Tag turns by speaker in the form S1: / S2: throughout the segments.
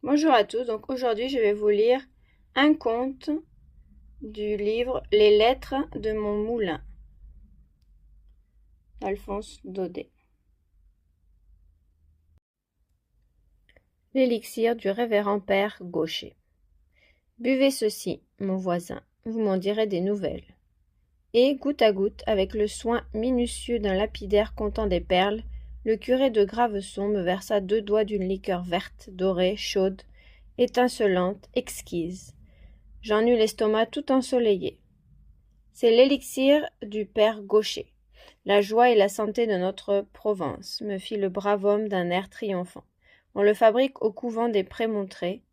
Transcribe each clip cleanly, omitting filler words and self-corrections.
S1: Bonjour à tous, donc aujourd'hui je vais vous lire un conte du livre Les lettres de mon moulin d'Alphonse Daudet. L'élixir du révérend père Gaucher. Buvez ceci, mon voisin, vous m'en direz des nouvelles. Et, goutte à goutte, avec le soin minutieux d'un lapidaire comptant des perles, le curé de Graveson me versa 2 doigts d'une liqueur verte, dorée, chaude, étincelante, exquise. J'en eus l'estomac tout ensoleillé. C'est l'élixir du père Gaucher. La joie et la santé de notre Provence, me fit le brave homme d'un air triomphant. On le fabrique au couvent des Prémontrés,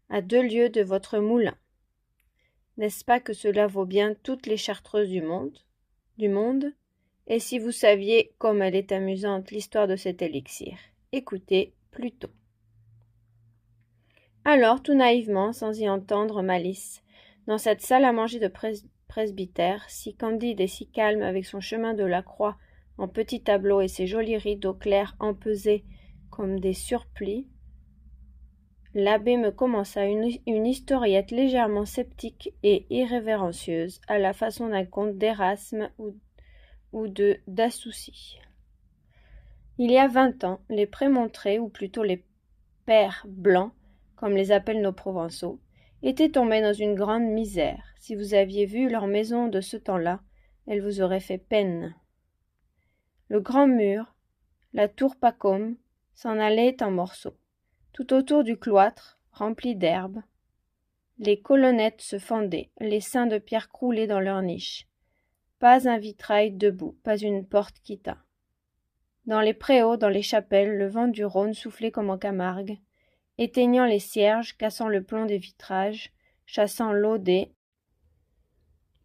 S1: à 2 lieues de votre moulin. N'est-ce pas que cela vaut bien toutes les chartreuses du monde? Et si vous saviez comme elle est amusante l'histoire de cet élixir, écoutez plutôt. Alors, tout naïvement, sans y entendre malice, dans cette salle à manger de presbytère, si candide et si calme avec son chemin de la croix en petits tableaux et ses jolis rideaux clairs empesés comme des surplis, l'abbé me commença une historiette légèrement sceptique et irrévérencieuse, à la façon d'un conte d'Érasme ou de Dassoucy. Il y a 20 ans, les Prémontrés, ou plutôt les pères blancs, comme les appellent nos Provençaux, étaient tombés dans une grande misère. Si vous aviez vu leur maison de ce temps-là, elle vous aurait fait peine. Le grand mur, la tour Pacôme, s'en allait en morceaux. Tout autour du cloître, rempli d'herbe, les colonnettes se fendaient, les saints de pierre croulaient dans leurs niches. Pas un vitrail debout, pas une porte qui tint. Dans les préaux, dans les chapelles, le vent du Rhône soufflait comme en Camargue, éteignant les cierges, cassant le plomb des vitrages, chassant l'eau des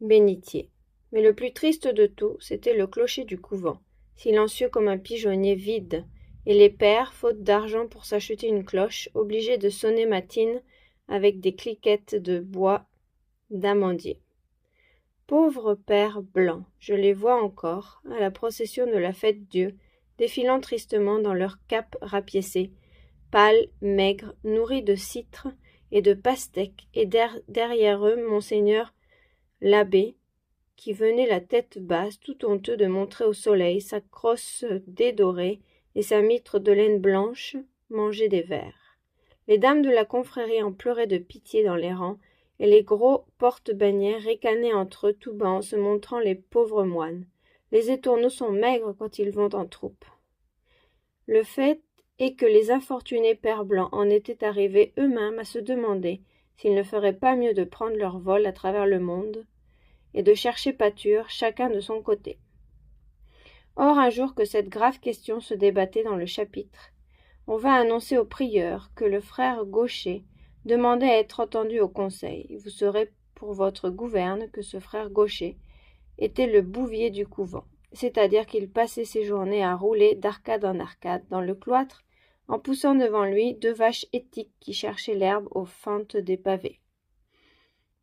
S1: bénitiers. Mais le plus triste de tout, c'était le clocher du couvent, silencieux comme un pigeonnier vide, et les pères, faute d'argent pour s'acheter une cloche, obligés de sonner matine avec des cliquettes de bois d'amandier. Pauvres pères blancs, je les vois encore, à la procession de la Fête-Dieu, défilant tristement dans leurs capes rapiécées, pâles, maigres, nourris de citres et de pastèques, et derrière eux monseigneur l'abbé, qui venait la tête basse, tout honteux de montrer au soleil sa crosse dédorée et sa mitre de laine blanche mangée des vers. Les dames de la confrérie en pleuraient de pitié dans les rangs, et les gros porte-bannières ricanaient entre eux tout bas en se montrant les pauvres moines. Les étourneaux sont maigres quand ils vont en troupe. Le fait est que les infortunés pères blancs en étaient arrivés eux-mêmes à se demander s'ils ne feraient pas mieux de prendre leur vol à travers le monde et de chercher pâture chacun de son côté. Or, un jour que cette grave question se débattait dans le chapitre, on vint annoncer au prieur que le frère Gaucher demandait à être entendu au conseil. Vous saurez pour votre gouverne que ce frère Gaucher était le bouvier du couvent, c'est-à-dire qu'il passait ses journées à rouler d'arcade en arcade dans le cloître en poussant devant lui 2 vaches étiques qui cherchaient l'herbe aux fentes des pavés.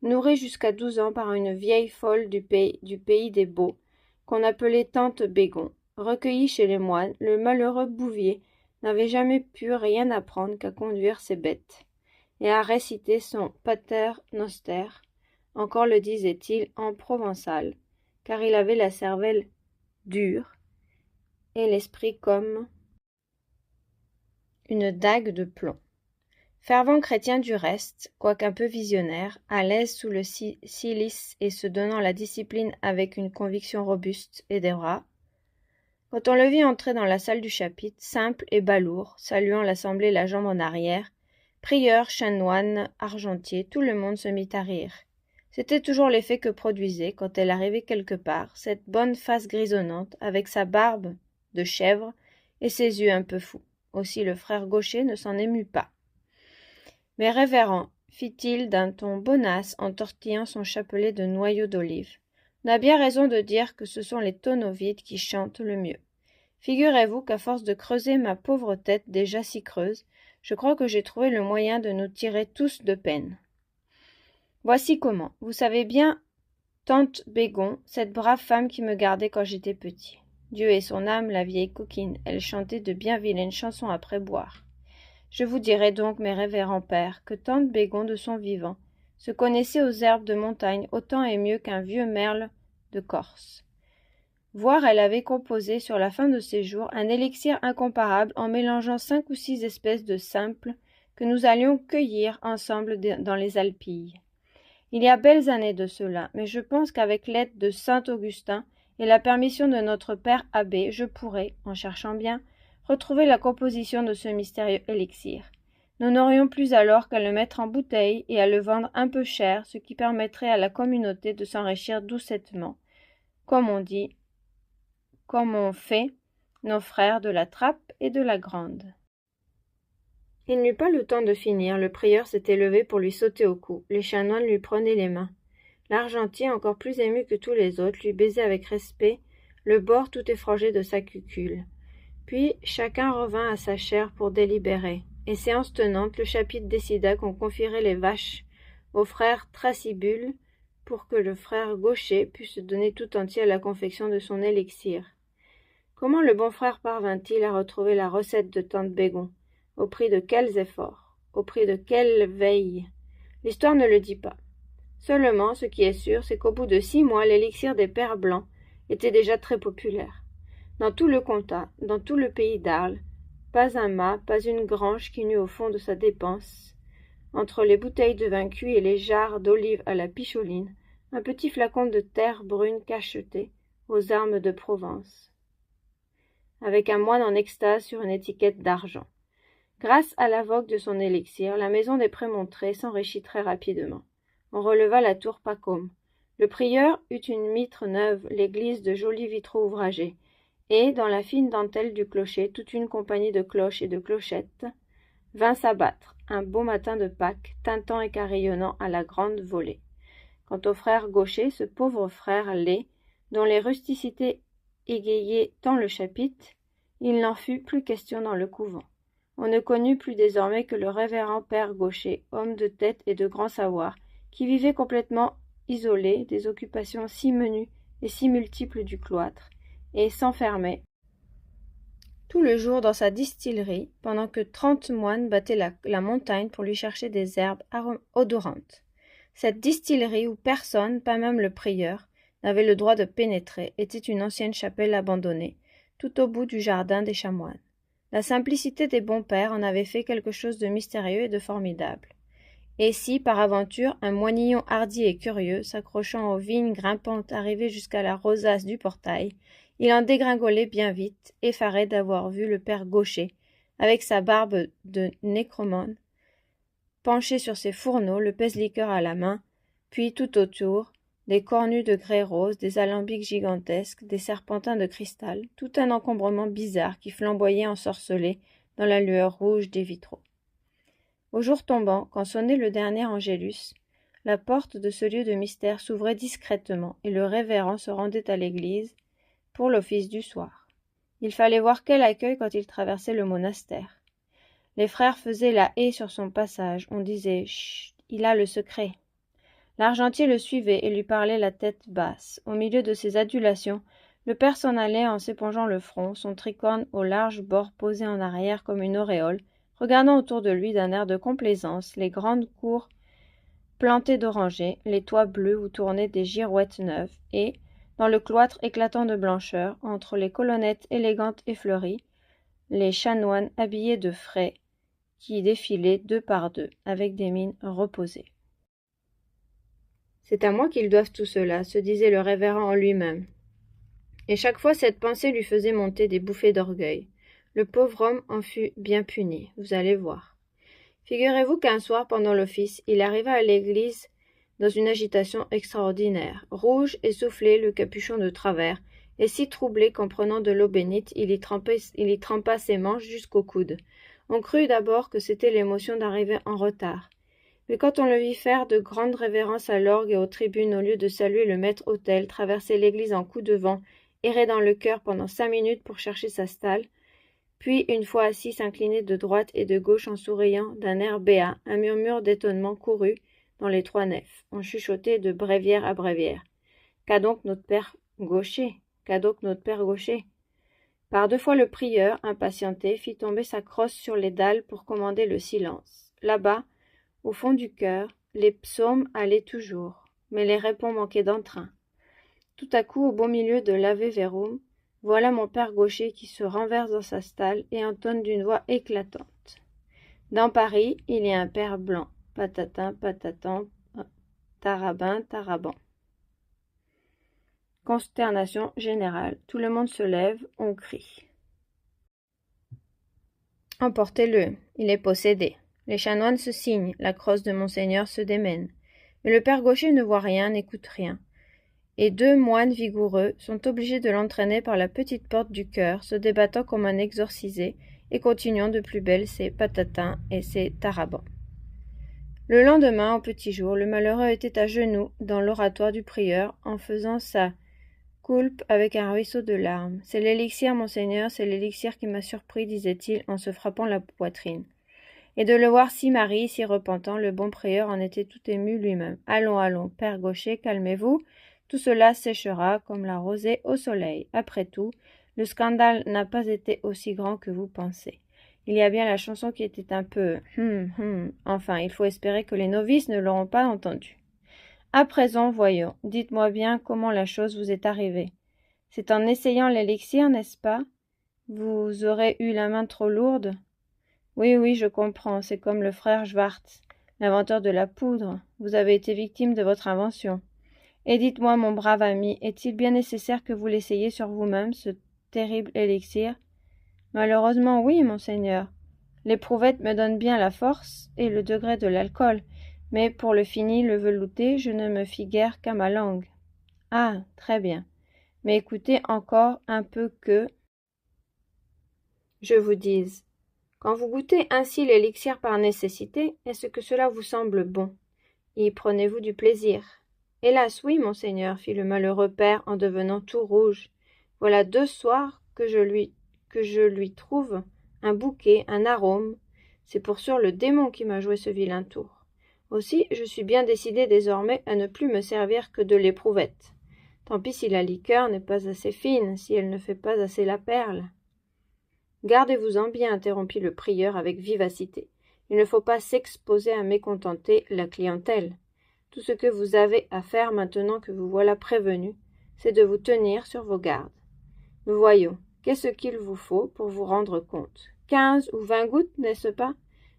S1: Nourri jusqu'à 12 ans par une vieille folle du pays des Baux, qu'on appelait tante Bégon, recueilli chez les moines, le malheureux bouvier n'avait jamais pu rien apprendre qu'à conduire ses bêtes, et à réciter son Pater Noster, encore le disait-il en provençal, car il avait la cervelle dure et l'esprit comme une dague de plomb. Fervent chrétien du reste, quoiqu'un peu visionnaire, à l'aise sous le cilice et se donnant la discipline avec une conviction robuste et des bras, quand on le vit entrer dans la salle du chapitre, simple et balourd, saluant l'assemblée la jambe en arrière, prieur, chanoine, argentier, tout le monde se mit à rire. C'était toujours l'effet que produisait, quand elle arrivait quelque part, cette bonne face grisonnante, avec sa barbe de chèvre et ses yeux un peu fous. Aussi le frère Gaucher ne s'en émut pas. Mais révérend, fit-il d'un ton bonasse en tortillant son chapelet de noyaux d'olive, on a bien raison de dire que ce sont les tonneaux vides qui chantent le mieux. Figurez-vous qu'à force de creuser ma pauvre tête déjà si creuse, je crois que j'ai trouvé le moyen de nous tirer tous de peine. Voici comment. Vous savez bien, tante Bégon, cette brave femme qui me gardait quand j'étais petit. Dieu ait son âme, la vieille coquine, elle chantait de bien vilaines chansons après boire. Je vous dirai donc, mes révérends pères, que tante Bégon de son vivant se connaissait aux herbes de montagne autant et mieux qu'un vieux merle de Corse. Voire elle avait composé sur la fin de ses jours un élixir incomparable en mélangeant 5 ou 6 espèces de simples que nous allions cueillir ensemble dans les Alpilles. Il y a belles années de cela, mais je pense qu'avec l'aide de saint Augustin et la permission de notre père abbé, je pourrais, en cherchant bien, retrouver la composition de ce mystérieux élixir. Nous n'aurions plus alors qu'à le mettre en bouteille et à le vendre un peu cher, ce qui permettrait à la communauté de s'enrichir doucettement, comme on fait nos frères de la Trappe et de la Grande. Il n'eut pas le temps de finir, le prieur s'était levé pour lui sauter au cou. Les chanoines lui prenaient les mains. L'argentier, encore plus ému que tous les autres, lui baisait avec respect le bord tout effrangé de sa cucule. Puis chacun revint à sa chaire pour délibérer, et séance tenante, le chapitre décida qu'on confierait les vaches au frère Tracibule pour que le frère Gaucher pût se donner tout entier à la confection de son élixir. Comment le bon frère parvint-il à retrouver la recette de tante Bégon? Au prix de quels efforts? Au prix de quelles veilles? L'histoire ne le dit pas. Seulement, ce qui est sûr, c'est qu'au bout de 6 mois, l'élixir des pères blancs était déjà très populaire. Dans tout le comtat, dans tout le pays d'Arles, pas un mât, pas une grange qui n'eût au fond de sa dépense, entre les bouteilles de vin cuit et les jarres d'olive à la picholine, un petit flacon de terre brune cacheté aux armes de Provence, avec un moine en extase sur une étiquette d'argent. Grâce à la vogue de son élixir, la maison des Prémontrés s'enrichit très rapidement. On releva la tour Pacôme. Le prieur eut une mitre neuve, l'église de jolis vitraux ouvragés, et, dans la fine dentelle du clocher, toute une compagnie de cloches et de clochettes vint s'abattre, un beau matin de Pâques, tintant et carillonnant à la grande volée. Quant au frère Gaucher, ce pauvre frère laid, dont les rusticités égayaient tant le chapitre, il n'en fut plus question dans le couvent. On ne connut plus désormais que le révérend père Gaucher, homme de tête et de grand savoir, qui vivait complètement isolé des occupations si menues et si multiples du cloître, et s'enfermait tout le jour dans sa distillerie, pendant que 30 moines battaient la montagne pour lui chercher des herbes odorantes. Cette distillerie où personne, pas même le prieur, n'avait le droit de pénétrer, était une ancienne chapelle abandonnée, tout au bout du jardin des chanoines. La simplicité des bons pères en avait fait quelque chose de mystérieux et de formidable. Et si, par aventure, un moinillon hardi et curieux, s'accrochant aux vignes grimpantes, arrivait jusqu'à la rosace du portail, il en dégringolait bien vite, effaré d'avoir vu le père Gaucher, avec sa barbe de nécromone, penché sur ses fourneaux, le pèse-liqueur à la main, puis tout autour, des cornues de grès rose, des alambics gigantesques, des serpentins de cristal, tout un encombrement bizarre qui flamboyait ensorcelé dans la lueur rouge des vitraux. Au jour tombant, quand sonnait le dernier Angélus, la porte de ce lieu de mystère s'ouvrait discrètement et le révérend se rendait à l'église pour l'office du soir. Il fallait voir quel accueil quand il traversait le monastère. Les frères faisaient la haie sur son passage. On disait « Chut, il a le secret ». L'argentier le suivait et lui parlait la tête basse. Au milieu de ses adulations, le père s'en allait en s'épongeant le front, son tricorne au large bord posé en arrière comme une auréole, regardant autour de lui d'un air de complaisance les grandes cours plantées d'orangers, les toits bleus où tournaient des girouettes neuves, et, dans le cloître éclatant de blancheur, entre les colonnettes élégantes et fleuries, les chanoines habillés de frais, qui défilaient 2 par 2, avec des mines reposées. C'est à moi qu'ils doivent tout cela, se disait le révérend en lui-même. Et chaque fois cette pensée lui faisait monter des bouffées d'orgueil. Le pauvre homme en fut bien puni, vous allez voir. Figurez-vous qu'un soir, pendant l'office, il arriva à l'église dans une agitation extraordinaire, rouge, essoufflé, le capuchon de travers, et si troublé qu'en prenant de l'eau bénite, il y trempa ses manches jusqu'au coude. On crut d'abord que c'était l'émotion d'arriver en retard. Mais quand on le vit faire de grandes révérences à l'orgue et aux tribunes au lieu de saluer le maître-autel, traverser l'église en coup de vent, errer dans le chœur pendant 5 minutes pour chercher sa stalle, puis, une fois assis, s'incliner de droite et de gauche en souriant d'un air béat, un murmure d'étonnement courut dans les 3 nefs. On chuchotait de bréviaire à bréviaire. Qu'a donc notre père Gaucher? Qu'a donc notre père Gaucher? Par deux fois le prieur, impatienté, fit tomber sa crosse sur les dalles pour commander le silence. Là-bas, au fond du cœur, les psaumes allaient toujours, mais les répons manquaient d'entrain. Tout à coup, au beau milieu de l'Ave Verum, voilà mon père gaucher qui se renverse dans sa stalle et entonne d'une voix éclatante. Dans Paris, il y a un père blanc. Patatin, patatan, tarabin, taraban. Consternation générale. Tout le monde se lève, on crie. Emportez-le, il est possédé. Les chanoines se signent, la crosse de monseigneur se démène. Mais le père gaucher ne voit rien, n'écoute rien. Et deux moines vigoureux sont obligés de l'entraîner par la petite porte du chœur, se débattant comme un exorcisé, et continuant de plus belle ses patatins et ses tarabans. Le lendemain, au petit jour, le malheureux était à genoux dans l'oratoire du prieur, en faisant sa coulpe avec un ruisseau de larmes. « C'est l'élixir, monseigneur, c'est l'élixir qui m'a surpris, disait-il en se frappant la poitrine. Et de le voir si marié, si repentant, le bon prieur en était tout ému lui-même. « Allons, allons, père gaucher, calmez-vous, tout cela séchera comme la rosée au soleil. Après tout, le scandale n'a pas été aussi grand que vous pensez. Il y a bien la chanson qui était un peu... Enfin, il faut espérer que les novices ne l'auront pas entendue. À présent, voyons, dites-moi bien comment la chose vous est arrivée. C'est en essayant l'élixir, n'est-ce pas? Vous aurez eu la main trop lourde? Oui, oui, je comprends, c'est comme le frère Schwartz, l'inventeur de la poudre. Vous avez été victime de votre invention. Et dites-moi, mon brave ami, est-il bien nécessaire que vous l'essayiez sur vous-même, ce terrible élixir? Malheureusement, oui, monseigneur. L'éprouvette me donne bien la force et le degré de l'alcool, mais pour le fini, le velouté, je ne me fie guère qu'à ma langue. Ah, très bien. Mais écoutez encore un peu que je vous dise. Quand vous goûtez ainsi l'élixir par nécessité, est-ce que cela vous semble bon? Y prenez-vous du plaisir? Hélas, oui, monseigneur, fit le malheureux père en devenant tout rouge. Voilà 2 soirs que je lui trouve un bouquet, un arôme. C'est pour sûr le démon qui m'a joué ce vilain tour. Aussi, je suis bien décidé désormais à ne plus me servir que de l'éprouvette. Tant pis si la liqueur n'est pas assez fine, si elle ne fait pas assez la perle. Gardez-vous-en bien, interrompit le prieur avec vivacité. Il ne faut pas s'exposer à mécontenter la clientèle. Tout ce que vous avez à faire maintenant que vous voilà prévenu, c'est de vous tenir sur vos gardes. Nous voyons, qu'est-ce qu'il vous faut pour vous rendre compte? 15 ou 20 gouttes, n'est-ce pas?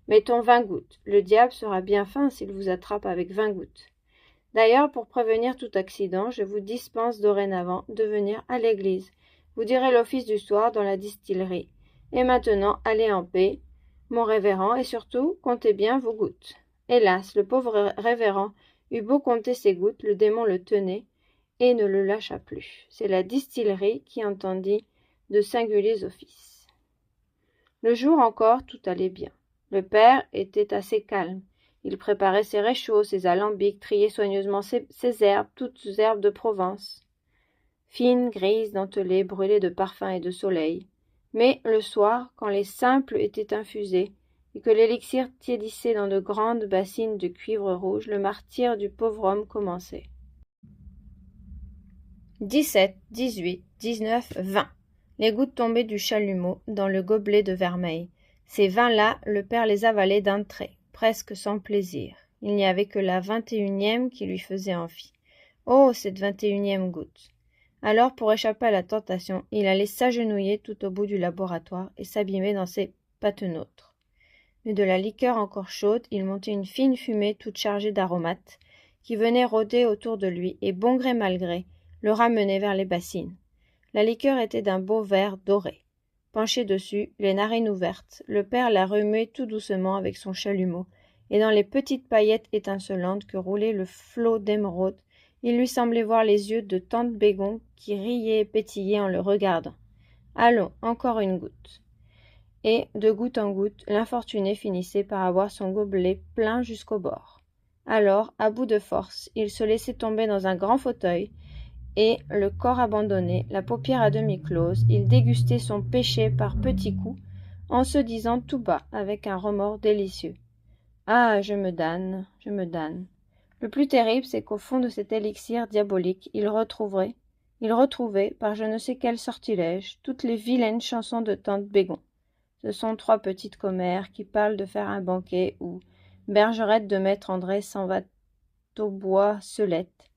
S1: Mettons 20 gouttes. Le diable sera bien fin s'il vous attrape avec 20 gouttes. D'ailleurs, pour prévenir tout accident, je vous dispense dorénavant de venir à l'église. Vous direz l'office du soir dans la distillerie. Et maintenant, allez en paix, mon révérend, et surtout, comptez bien vos gouttes. Hélas, le pauvre révérend eut beau compter ses gouttes, le démon le tenait et ne le lâcha plus. C'est la distillerie qui entendit de singuliers offices. Le jour encore, tout allait bien. Le père était assez calme. Il préparait ses réchauds, ses alambics, triait soigneusement ses herbes, toutes herbes de Provence, fines, grises, dentelées, brûlées de parfum et de soleil. Mais le soir, quand les simples étaient infusés, et que l'élixir tiédissait dans de grandes bassines de cuivre rouge, le martyre du pauvre homme commençait. 17, 18, 19, 20. Les gouttes tombaient du chalumeau dans le gobelet de vermeil. Ces 20-là, le père les avalait d'un trait, presque sans plaisir. Il n'y avait que la 21e qui lui faisait envie. Oh, cette 21e goutte! Alors, pour échapper à la tentation, il allait s'agenouiller tout au bout du laboratoire et s'abîmer dans ses patenôtres. Mais de la liqueur encore chaude, il montait une fine fumée toute chargée d'aromates, qui venait rôder autour de lui et, bon gré mal gré, le ramenait vers les bassines. La liqueur était d'un beau vert doré. Penché dessus, les narines ouvertes, le père la remuait tout doucement avec son chalumeau, et dans les petites paillettes étincelantes que roulait le flot d'émeraude, il lui semblait voir les yeux de tante Bégon qui riaient et pétillaient en le regardant. « Allons, encore une goutte. » Et, de goutte en goutte, l'infortuné finissait par avoir son gobelet plein jusqu'au bord. Alors, à bout de force, il se laissait tomber dans un grand fauteuil, et, le corps abandonné, la paupière à demi close, il dégustait son péché par petits coups, en se disant tout bas, avec un remords délicieux. « Ah, je me damne, je me damne. » Le plus terrible, c'est qu'au fond de cet élixir diabolique, il retrouverait, il retrouvait, par je ne sais quel sortilège, toutes les vilaines chansons de tante Bégon. Ce sont 3 petites commères qui parlent de faire un banquet où Bergerette de maître André s'en va au bois Celette.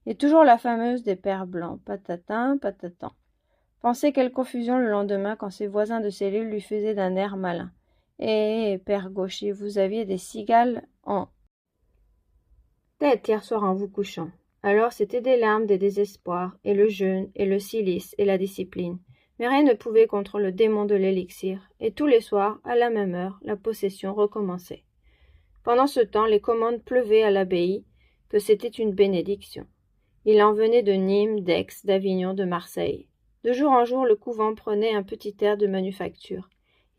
S1: Et toujours la fameuse des pères blancs, patatin, patatan. Pensez quelle confusion le lendemain quand ses voisins de cellule lui faisaient d'un air malin. Eh, père Gaucher, vous aviez des cigales en tête hier soir en vous couchant. Alors c'étaient des larmes, des désespoirs, et le jeûne, et le cilice, et la discipline. Mais rien ne pouvait contre le démon de l'élixir, et tous les soirs, à la même heure, la possession recommençait. Pendant ce temps, les commandes pleuvaient à l'abbaye, que c'était une bénédiction. Il en venait de Nîmes, d'Aix, d'Avignon, de Marseille. De jour en jour, le couvent prenait un petit air de manufacture.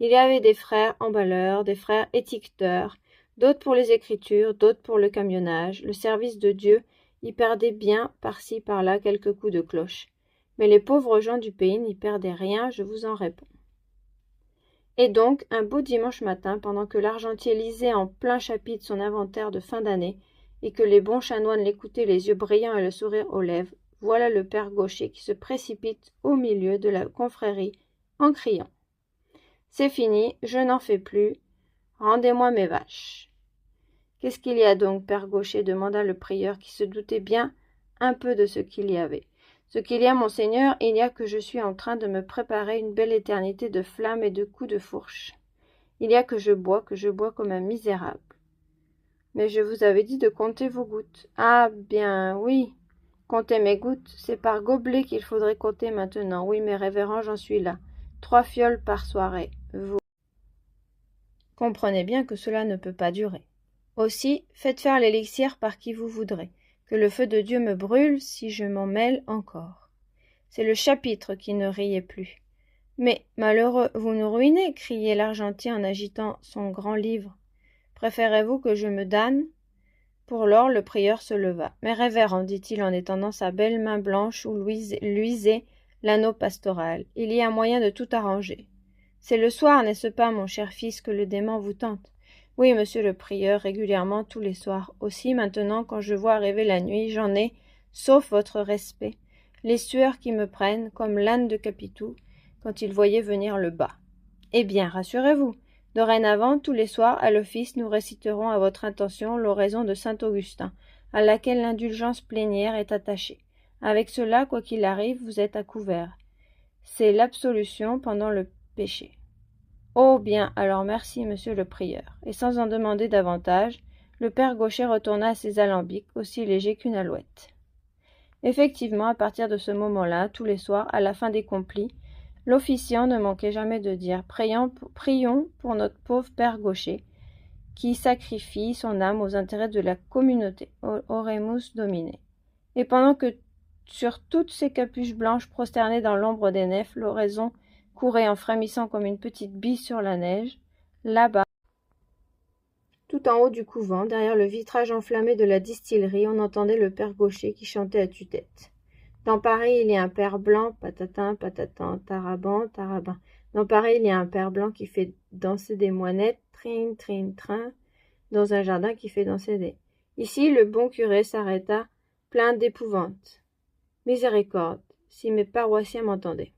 S1: Il y avait des frères emballeurs, des frères étiqueteurs, d'autres pour les écritures, d'autres pour le camionnage. Le service de Dieu y perdait bien, par-ci, par-là, quelques coups de cloche. Mais les pauvres gens du pays n'y perdaient rien, je vous en réponds. Et donc, un beau dimanche matin, pendant que l'argentier lisait en plein chapitre son inventaire de fin d'année, et que les bons chanoines l'écoutaient les yeux brillants et le sourire aux lèvres, voilà le père Gaucher qui se précipite au milieu de la confrérie en criant « C'est fini, je n'en fais plus, rendez-moi mes vaches !» « Qu'est-ce qu'il y a donc, père Gaucher ?» demanda le prieur qui se doutait bien un peu de ce qu'il y avait. « Ce qu'il y a, monseigneur, il y a que je suis en train de me préparer une belle éternité de flammes et de coups de fourche. Il y a que je bois comme un misérable. » Mais je vous avais dit de compter vos gouttes. Ah, bien, oui. Compter mes gouttes, c'est par gobelet qu'il faudrait compter maintenant. Oui, mes révérends, j'en suis là. 3 fioles par soirée. Vous comprenez bien que cela ne peut pas durer. Aussi, faites faire l'élixir par qui vous voudrez. Que le feu de Dieu me brûle si je m'en mêle encore. C'est le chapitre qui ne riait plus. Mais, malheureux, vous nous ruinez, criait l'argentier en agitant son grand livre. Préférez-vous que je me damne ? Pour lors, le prieur se leva. « Mes révérends, dit-il en étendant sa belle main blanche où luisait l'anneau pastoral, il y a moyen de tout arranger. C'est le soir, n'est-ce pas, mon cher fils, que le démon vous tente ? Oui, monsieur le prieur, régulièrement tous les soirs. Aussi, maintenant, quand je vois arriver la nuit, j'en ai, sauf votre respect, les sueurs qui me prennent, comme l'âne de Capitou, quand il voyait venir le bas. Eh bien, rassurez-vous. Dorénavant, tous les soirs, à l'office, nous réciterons à votre intention l'oraison de saint Augustin, à laquelle l'indulgence plénière est attachée. Avec cela, quoi qu'il arrive, vous êtes à couvert. C'est l'absolution pendant le péché. Oh bien, alors merci, monsieur le prieur. Et sans en demander davantage, le père Gaucher retourna à ses alambics, aussi légers qu'une alouette. Effectivement, à partir de ce moment-là, tous les soirs, à la fin des complis, l'officiant ne manquait jamais de dire « Prions pour notre pauvre père Gaucher, qui sacrifie son âme aux intérêts de la communauté, Oremus Domine. » Et pendant que sur toutes ces capuches blanches prosternées dans l'ombre des nefs, l'oraison courait en frémissant comme une petite bille sur la neige, là-bas, tout en haut du couvent, derrière le vitrage enflammé de la distillerie, on entendait le père Gaucher qui chantait à tue-tête. Dans Paris, il y a un père blanc, patatin, patatan, taraban, tarabin. Dans Paris, il y a un père blanc qui fait danser des moinettes, trin, trin, train, dans un jardin qui fait danser des... Ici, le bon curé s'arrêta, plein d'épouvante. Miséricorde, si mes paroissiens m'entendaient.